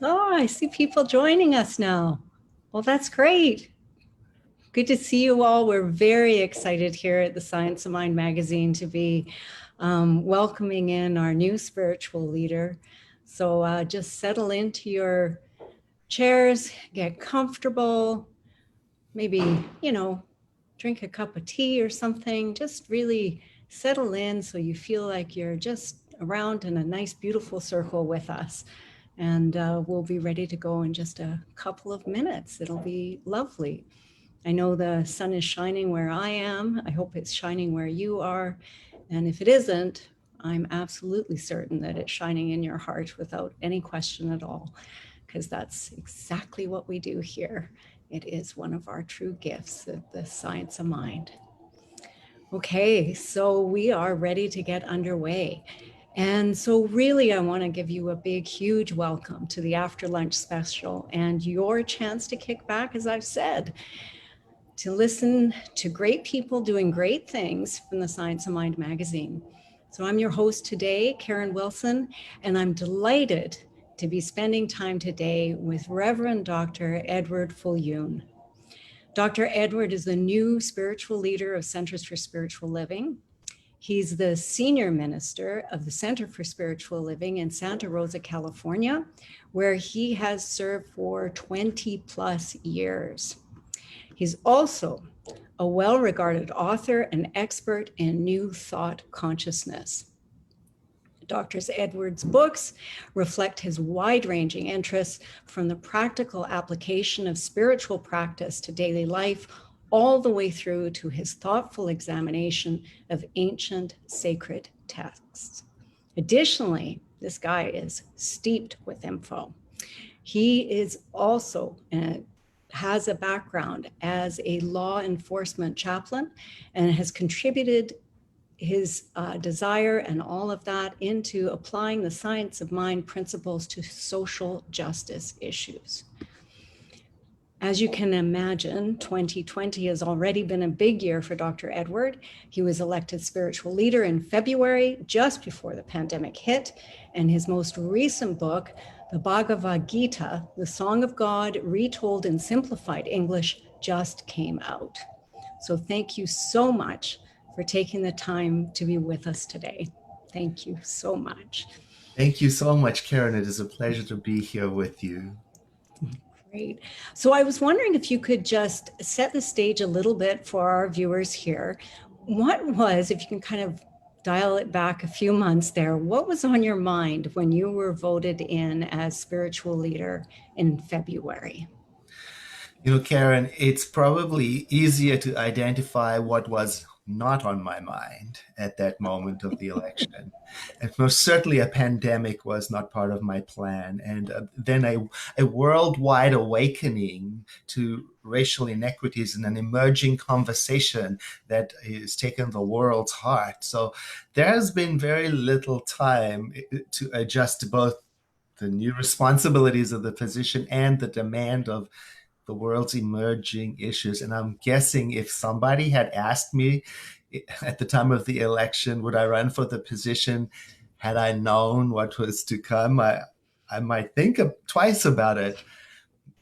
Oh, I see people joining us now. Well, that's great. Good to see you all. We're very excited here at the Science of Mind magazine to be welcoming in our new spiritual leader. So just settle into your chairs, get comfortable, maybe, drink a cup of tea or something. Just really settle in so you feel like you're just around in a nice, beautiful circle with us. And we'll be ready to go in just a couple of minutes. It'll be lovely. I know the sun is shining where I am. I hope it's shining where you are. And if it isn't, I'm absolutely certain that it's shining in your heart without any question at all, because that's exactly what we do here. It is one of our true gifts, the science of mind. Okay, so we are ready to get underway. And so really, I want to give you a big, huge welcome to the After Lunch Special and your chance to kick back, as I've said, to listen to great people doing great things from the Science of Mind magazine. So I'm your host today, Karin Wilson, and I'm delighted to be spending time today with Reverend Dr. Edward Viljoen. Dr. Edward is the new spiritual leader of Centers for Spiritual Living. He's the senior minister of the Center for Spiritual Living in Santa Rosa, California, where he has served for 20 plus years. He's also a well-regarded author and expert in New Thought consciousness. Dr. Edwards' books reflect his wide-ranging interests, from the practical application of spiritual practice to daily life, all the way through to his thoughtful examination of ancient sacred texts. Additionally, this guy is steeped with info. He is also has a background as a law enforcement chaplain and has contributed his desire and all of that into applying the science of mind principles to social justice issues. As you can imagine, 2020 has already been a big year for Dr. Edward. He was elected spiritual leader in February, just before the pandemic hit, and his most recent book, the Bhagavad Gita, the Song of God retold in simplified English, just came out. So thank you so much for taking the time to be with us today. Thank you so much. Thank you so much, Karen. It is a pleasure to be here with you. Great. So I was wondering if you could just set the stage a little bit for our viewers here. What was, if you can kind of dial it back a few months there, what was on your mind when you were voted in as spiritual leader in February? Karen, it's probably easier to identify what was not on my mind at that moment of the election. And most certainly a pandemic was not part of my plan. And then a worldwide awakening to racial inequities and an emerging conversation that has taken the world's heart. So there has been very little time to adjust to both the new responsibilities of the position and the demand of the world's emerging issues. And I'm guessing if somebody had asked me at the time of the election, would I run for the position, had I known what was to come, I might think twice about it.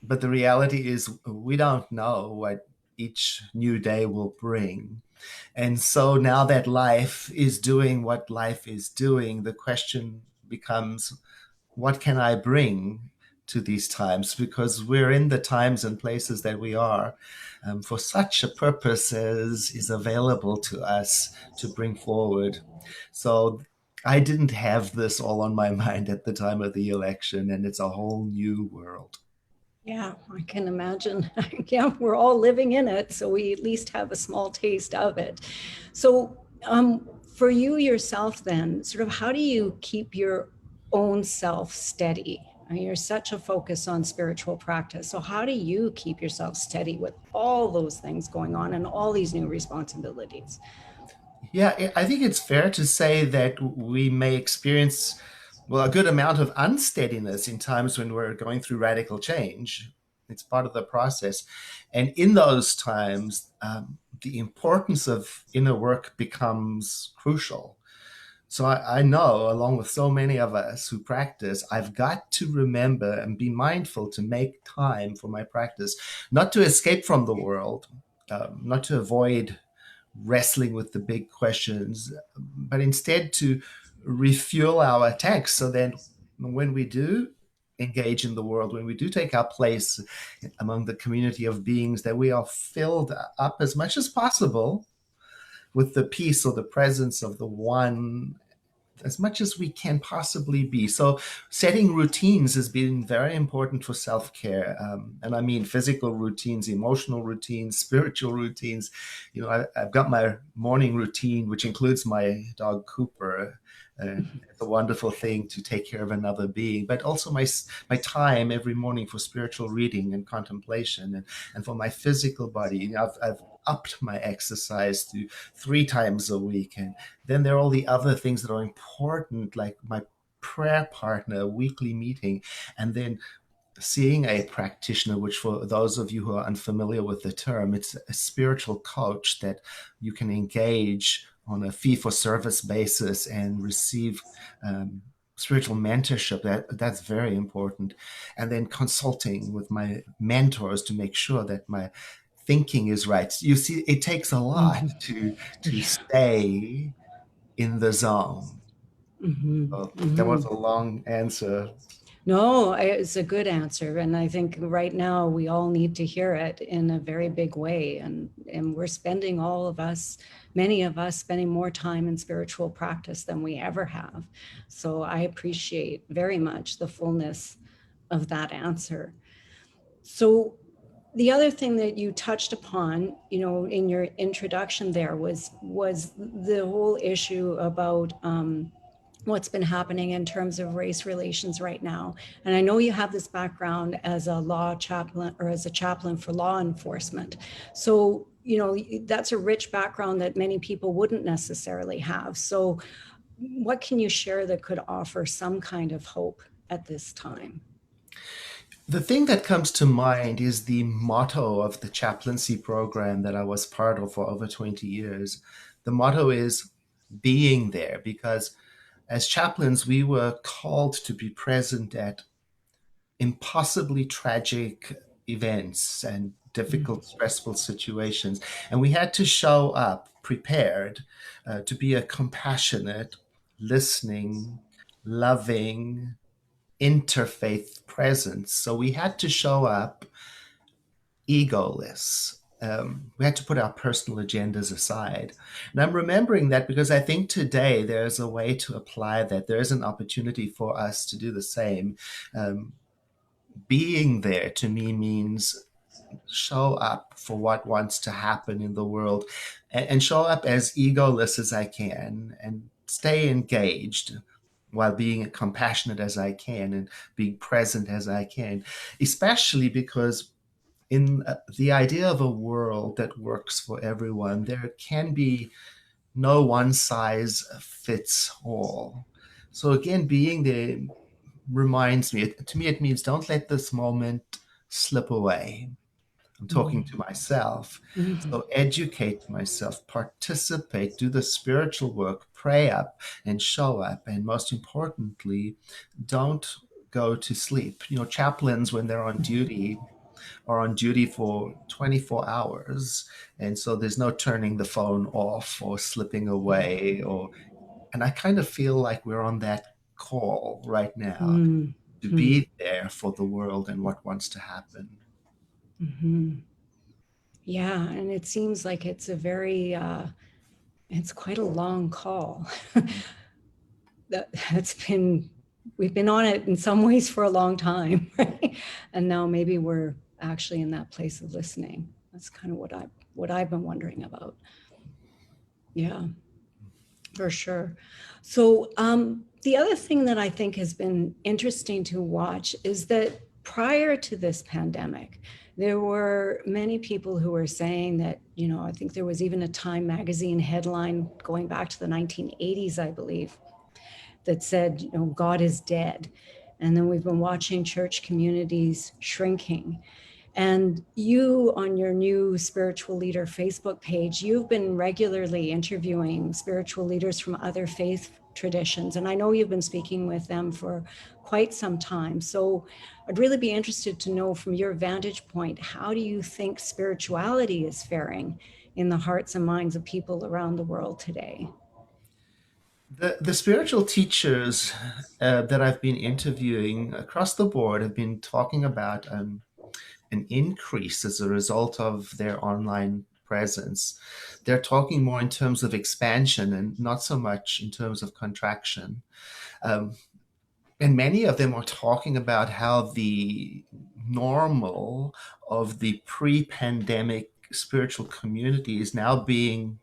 But the reality is, we don't know what each new day will bring. And so now that life is doing what life is doing, the question becomes, what can I bring to these times? Because we're in the times and places that we are for such a purpose as is available to us to bring forward. So I didn't have this all on my mind at the time of the election, and it's a whole new world. Yeah, I can imagine. Yeah, we're all living in it, so we at least have a small taste of it. So, for you yourself, then, sort of, how do you keep your own self steady? I mean, you're such a focus on spiritual practice. So, how do you keep yourself steady with all those things going on and all these new responsibilities? Yeah, I think it's fair to say that we may experience, well, a good amount of unsteadiness in times when we're going through radical change. It's part of the process. And in those times, the importance of inner work becomes crucial. So I know, along with so many of us who practice, I've got to remember and be mindful to make time for my practice, not to escape from the world, not to avoid wrestling with the big questions, but instead to refuel our tanks so then when we do engage in the world, when we do take our place among the community of beings, that we are filled up as much as possible with the peace or the presence of the one as much as we can possibly be. So, setting routines has been very important for self care. And I mean physical routines, emotional routines, spiritual routines. You know, I've got my morning routine, which includes my dog Cooper. It's a wonderful thing to take care of another being, but also my time every morning for spiritual reading and contemplation, and for my physical body. You know, I've upped my exercise to 3 times a week, and then there are all the other things that are important, like my prayer partner, weekly meeting, and then seeing a practitioner, which for those of you who are unfamiliar with the term, it's a spiritual coach that you can engage on a fee for service basis and receive spiritual mentorship. That's very important. And then consulting with my mentors to make sure that my thinking is right. You see, it takes a lot Mhm. to Yeah. stay in the zone. Mhm. So that was Mhm. a long answer. No, it's a good answer. And I think right now we all need to hear it in a very big way. And we're spending all of us, many of us spending more time in spiritual practice than we ever have. So I appreciate very much the fullness of that answer. So the other thing that you touched upon, in your introduction there was the whole issue about what's been happening in terms of race relations right now. And I know you have this background as a law chaplain or as a chaplain for law enforcement. So, that's a rich background that many people wouldn't necessarily have. So, what can you share that could offer some kind of hope at this time? The thing that comes to mind is the motto of the chaplaincy program that I was part of for over 20 years. The motto is being there, because as chaplains, we were called to be present at impossibly tragic events and difficult, stressful situations. And we had to show up prepared to be a compassionate, listening, loving, interfaith presence. So we had to show up egoless. We had to put our personal agendas aside. And I'm remembering that because I think today there's a way to apply that. There is an opportunity for us to do the same. Um, Being there to me means show up for what wants to happen in the world, and show up as egoless as I can and stay engaged while being compassionate as I can and being present as I can, especially because in the idea of a world that works for everyone, there can be no one size fits all. So again, being there reminds me, to me, it means don't let this moment slip away. I'm talking to myself. Mhm. So educate myself, participate, do the spiritual work, pray up and show up. And most importantly, don't go to sleep. You know, chaplains, when they're on duty, are on duty for 24 hours. And so there's no turning the phone off or slipping away. And I kind of feel like we're on that call right now to Mhm. be there for the world and what wants to happen. Mhm. Yeah, and it seems like it's quite a long call. That's been, we've been on it in some ways for a long time, right? And now maybe we're actually in that place of listening. That's kind of what I've been wondering about. Yeah, for sure. So the other thing that I think has been interesting to watch is that prior to this pandemic, there were many people who were saying that, I think there was even a Time magazine headline going back to the 1980s, I believe, that said, God is dead. And then we've been watching church communities shrinking. And you, on your new Spiritual Leader Facebook page, you've been regularly interviewing spiritual leaders from other faith traditions. And I know you've been speaking with them for quite some time. So I'd really be interested to know from your vantage point, how do you think spirituality is faring in the hearts and minds of people around the world today? The spiritual teachers that I've been interviewing across the board have been talking about an increase as a result of their online presence. They're talking more in terms of expansion and not so much in terms of contraction. Um, and many of them are talking about how the normal of the pre pandemic spiritual community is now being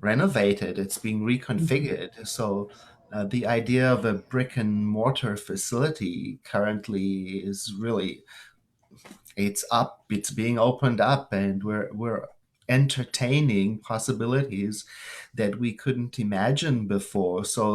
renovated, it's being reconfigured. So the idea of a brick and mortar facility currently is really, it's up, it's being opened up, and we're entertaining possibilities that we couldn't imagine before. So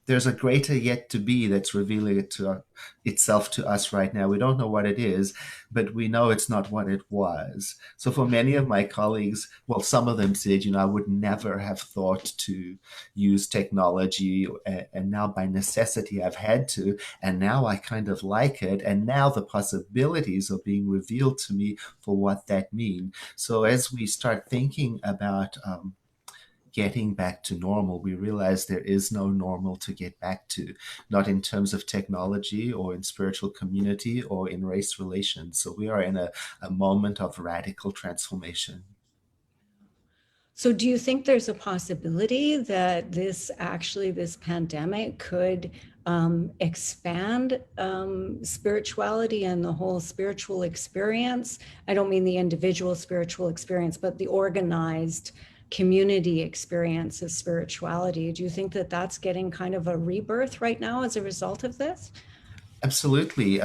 there's a greater yet to be that's revealing it to itself to us right now. We don't know what it is, but we know it's not what it was. So for many of my colleagues, well, some of them said, I would never have thought to use technology, and now by necessity I've had to, and now I kind of like it, and now the possibilities are being revealed to me for what that means. So as we start thinking about getting back to normal, we realize there is no normal to get back to, not in terms of technology or in spiritual community or in race relations. So we are in a moment of radical transformation. So do you think there's a possibility that this pandemic could expand spirituality and the whole spiritual experience? I don't mean the individual spiritual experience, but the organized community experience of spirituality. Do you think that that's getting kind of a rebirth right now as a result of this? Absolutely.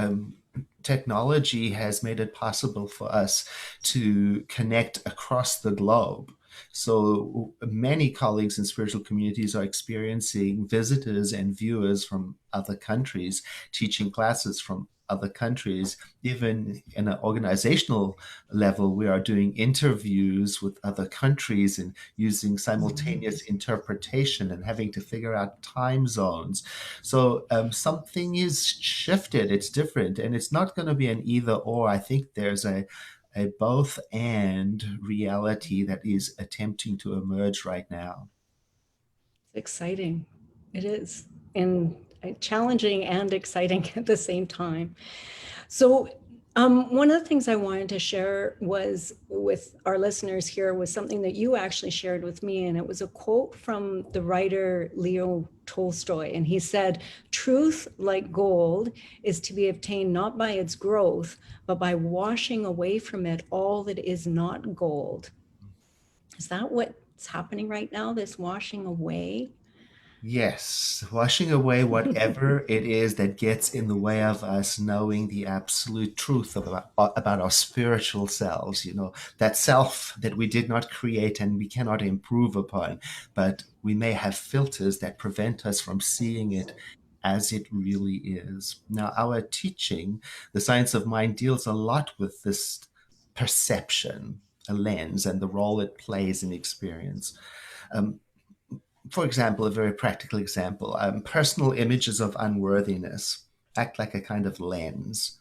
Technology has made it possible for us to connect across the globe. So many colleagues in spiritual communities are experiencing visitors and viewers from other countries, teaching classes from other countries. Even in an organizational level, we are doing interviews with other countries and using simultaneous interpretation and having to figure out time zones. So something is shifted. It's different, and it's not going to be an either or. I think there's a both and reality that is attempting to emerge right now. It's exciting. It is. And challenging and exciting at the same time. So, one of the things I wanted to share was with our listeners here was something that you actually shared with me, and it was a quote from the writer Leo Tolstoy. And he said, "Truth, like gold, is to be obtained not by its growth, but by washing away from it all that is not gold." Is that what's happening right now, this washing away? Yes, washing away whatever it is that gets in the way of us knowing the absolute truth about our spiritual selves, that self that we did not create and we cannot improve upon, but we may have filters that prevent us from seeing it as it really is. Now, our teaching, the science of mind, deals a lot with this perception, a lens, and the role it plays in experience. Um, for example, a very practical example, personal images of unworthiness act like a kind of lens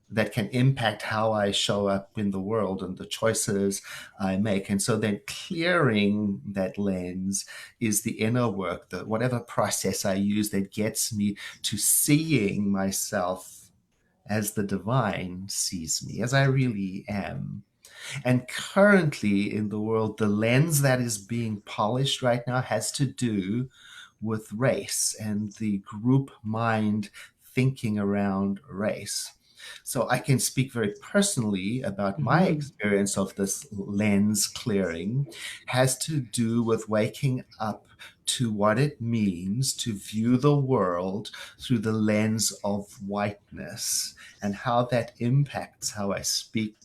that can impact how I show up in the world and the choices I make. And so then clearing that lens is the inner work, the whatever process I use that gets me to seeing myself as the divine sees me, as I really am. And currently in the world, the lens that is being polished right now has to do with race and the group mind thinking around race. So I can speak very personally about my Mhm. experience of this lens clearing has to do with waking up to what it means to view the world through the lens of whiteness and how that impacts how I speak,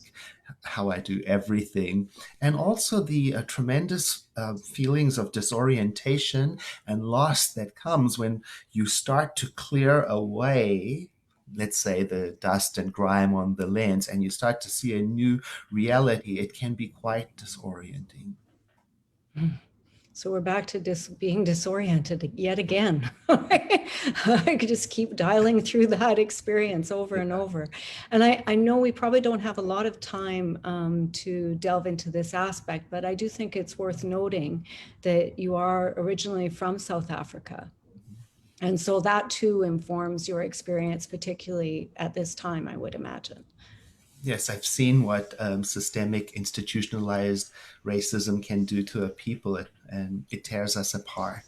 how I do everything, and also the tremendous feelings of disorientation and loss that comes when you start to clear away, let's say, the dust and grime on the lens, and you start to see a new reality. It can be quite disorienting. So we're back to being disoriented yet again. I could just keep dialing through that experience over and over. And I know we probably don't have a lot of time to delve into this aspect, but I do think it's worth noting that you are originally from South Africa. And so that too informs your experience, particularly at this time, I would imagine. Yes, I've seen what systemic institutionalized racism can do to a people, and it tears us apart.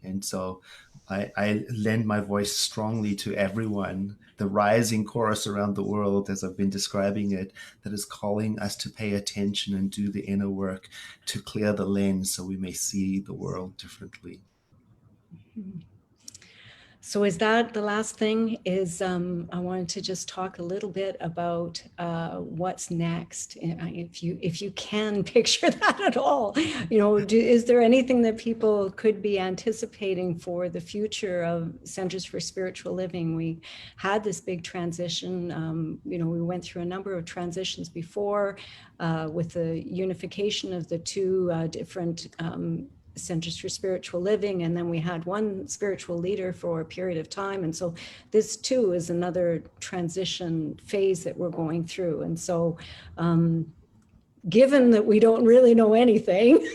And so I lend my voice strongly to everyone, the rising chorus around the world, as I've been describing it, that is calling us to pay attention and do the inner work to clear the lens so we may see the world differently. So is that the last thing? Is I wanted to just talk a little bit about what's next, if you can picture that at all. You know, is there anything that people could be anticipating for the future of Centers for Spiritual Living? We had this big transition. You know, we went through a number of transitions before with the unification of the two different Centers for Spiritual Living, and then we had one spiritual leader for a period of time. And so this too is another transition phase that we're going through. And so given that we don't really know anything,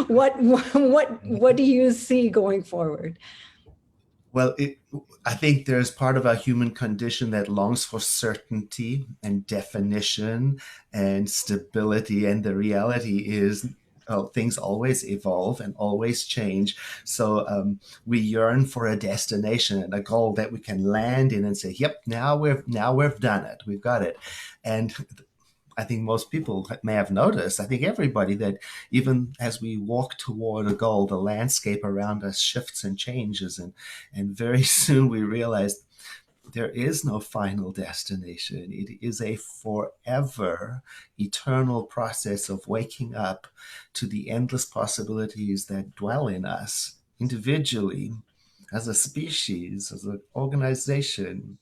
what do you see going forward? Well, I think there's part of our human condition that longs for certainty and definition and stability. And the reality is, things always evolve and always change. So we yearn for a destination and a goal that we can land in and say, "Yep, now we've done it. We've got it." And I think most people may have noticed, I think everybody, that even as we walk toward a goal, the landscape around us shifts and changes. And very soon we realize there is no final destination. It is a forever, eternal process of waking up to the endless possibilities that dwell in us individually, as a species, as an organization,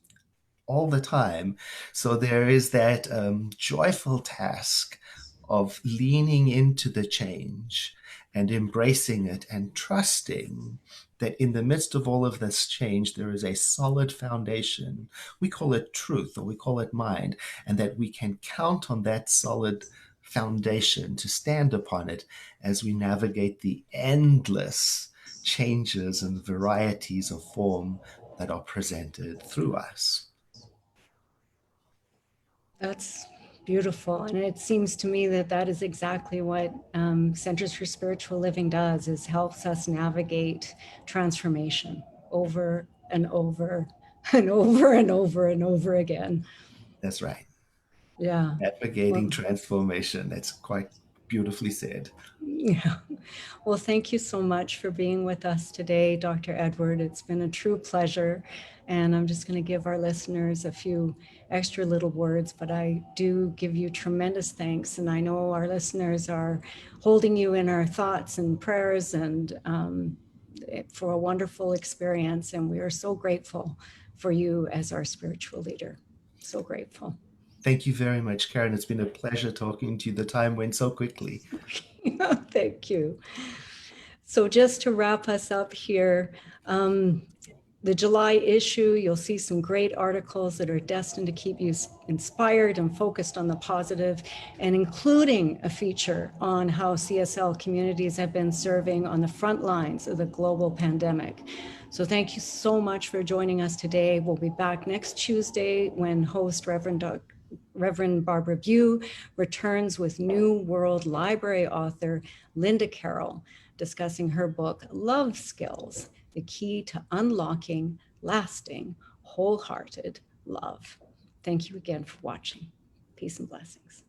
all the time. So there is that joyful task of leaning into the change and embracing it and trusting that in the midst of all of this change, there is a solid foundation. We call it truth or we call it mind, and that we can count on that solid foundation to stand upon it as we navigate the endless changes and varieties of form that are presented through us. That's beautiful. And it seems to me that that is exactly what Centers for Spiritual Living does, is helps us navigate transformation over and over and over and over and over again. That's right. Yeah. Navigating Well, transformation. That's quite beautifully said. yeah. Well, thank you so much for being with us today, Dr. Edward. It's been a true pleasure. And I'm just going to give our listeners a few extra little words, but I do give you tremendous thanks. And I know our listeners are holding you in our thoughts and prayers, and for a wonderful experience. And we are so grateful for you as our spiritual leader. So grateful. Thank you very much, Karin. It's been a pleasure talking to you. The time went so quickly. Thank you. So just to wrap us up here, the July issue, you'll see some great articles that are destined to keep you inspired and focused on the positive, and including a feature on how CSL communities have been serving on the front lines of the global pandemic. So thank you so much for joining us today. We'll be back next Tuesday when host Reverend Barbara Viljoen returns with New World Library author Linda Carroll, discussing her book, Love Skills, the key to unlocking lasting, wholehearted love. Thank you again for watching. Peace and blessings.